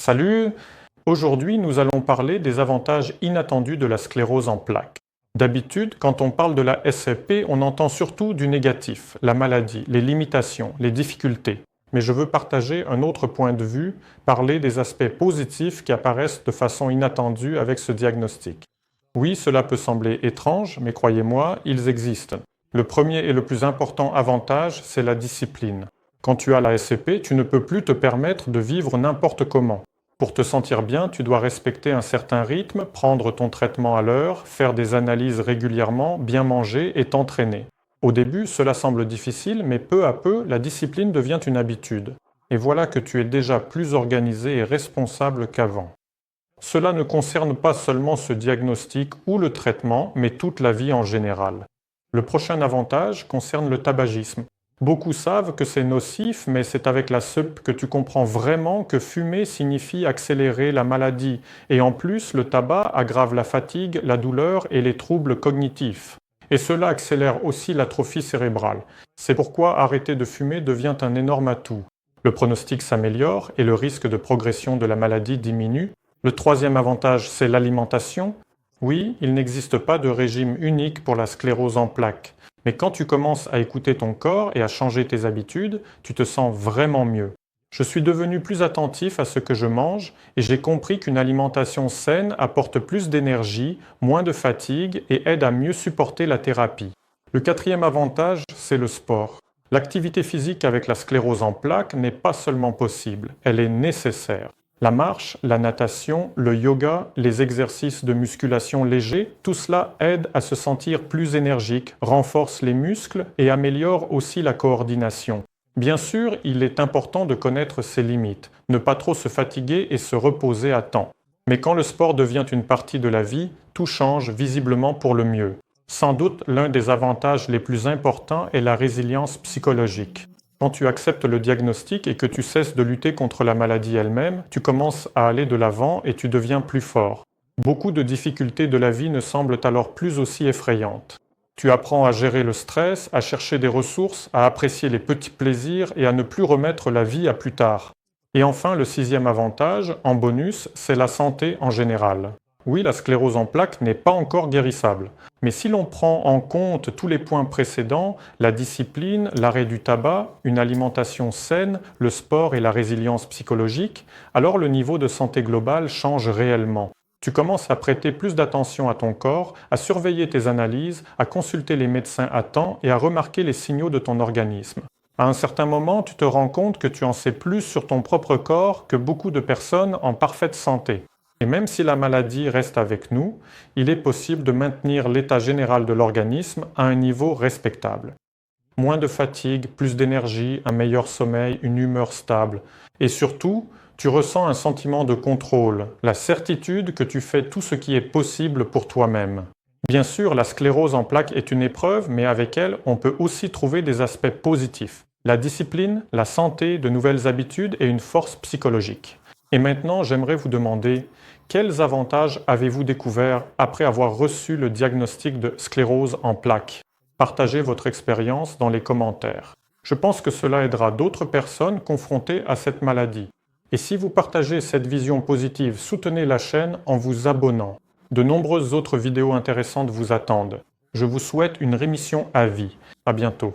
Salut! Aujourd'hui, nous allons parler des avantages inattendus de la sclérose en plaques. D'habitude, quand on parle de la SCP, on entend surtout du négatif, la maladie, les limitations, les difficultés. Mais je veux partager un autre point de vue, parler des aspects positifs qui apparaissent de façon inattendue avec ce diagnostic. Oui, cela peut sembler étrange, mais croyez-moi, ils existent. Le premier et le plus important avantage, c'est la discipline. Quand tu as la SCP, tu ne peux plus te permettre de vivre n'importe comment. Pour te sentir bien, tu dois respecter un certain rythme, prendre ton traitement à l'heure, faire des analyses régulièrement, bien manger et t'entraîner. Au début, cela semble difficile, mais peu à peu, la discipline devient une habitude. Et voilà que tu es déjà plus organisé et responsable qu'avant. Cela ne concerne pas seulement ce diagnostic ou le traitement, mais toute la vie en général. Le prochain avantage concerne le tabagisme. Beaucoup savent que c'est nocif, mais c'est avec la SCP que tu comprends vraiment que fumer signifie accélérer la maladie. Et en plus, le tabac aggrave la fatigue, la douleur et les troubles cognitifs. Et cela accélère aussi l'atrophie cérébrale. C'est pourquoi arrêter de fumer devient un énorme atout. Le pronostic s'améliore et le risque de progression de la maladie diminue. Le troisième avantage, c'est l'alimentation. Oui, il n'existe pas de régime unique pour la sclérose en plaques. Mais quand tu commences à écouter ton corps et à changer tes habitudes, tu te sens vraiment mieux. Je suis devenu plus attentif à ce que je mange et j'ai compris qu'une alimentation saine apporte plus d'énergie, moins de fatigue et aide à mieux supporter la thérapie. Le quatrième avantage, c'est le sport. L'activité physique avec la sclérose en plaques n'est pas seulement possible, elle est nécessaire. La marche, la natation, le yoga, les exercices de musculation légers, tout cela aide à se sentir plus énergique, renforce les muscles et améliore aussi la coordination. Bien sûr, il est important de connaître ses limites, ne pas trop se fatiguer et se reposer à temps. Mais quand le sport devient une partie de la vie, tout change visiblement pour le mieux. Sans doute, l'un des avantages les plus importants est la résilience psychologique. Quand tu acceptes le diagnostic et que tu cesses de lutter contre la maladie elle-même, tu commences à aller de l'avant et tu deviens plus fort. Beaucoup de difficultés de la vie ne semblent alors plus aussi effrayantes. Tu apprends à gérer le stress, à chercher des ressources, à apprécier les petits plaisirs et à ne plus remettre la vie à plus tard. Et enfin, le sixième avantage, en bonus, c'est la santé en général. Oui, la sclérose en plaques n'est pas encore guérissable. Mais si l'on prend en compte tous les points précédents, la discipline, l'arrêt du tabac, une alimentation saine, le sport et la résilience psychologique, alors le niveau de santé globale change réellement. Tu commences à prêter plus d'attention à ton corps, à surveiller tes analyses, à consulter les médecins à temps et à remarquer les signaux de ton organisme. À un certain moment, tu te rends compte que tu en sais plus sur ton propre corps que beaucoup de personnes en parfaite santé. Et même si la maladie reste avec nous, il est possible de maintenir l'état général de l'organisme à un niveau respectable. Moins de fatigue, plus d'énergie, un meilleur sommeil, une humeur stable. Et surtout, tu ressens un sentiment de contrôle, la certitude que tu fais tout ce qui est possible pour toi-même. Bien sûr, la sclérose en plaques est une épreuve, mais avec elle, on peut aussi trouver des aspects positifs. La discipline, la santé, de nouvelles habitudes et une force psychologique. Et maintenant, j'aimerais vous demander, quels avantages avez-vous découverts après avoir reçu le diagnostic de sclérose en plaques? Partagez votre expérience dans les commentaires. Je pense que cela aidera d'autres personnes confrontées à cette maladie. Et si vous partagez cette vision positive, soutenez la chaîne en vous abonnant. De nombreuses autres vidéos intéressantes vous attendent. Je vous souhaite une rémission à vie. À bientôt.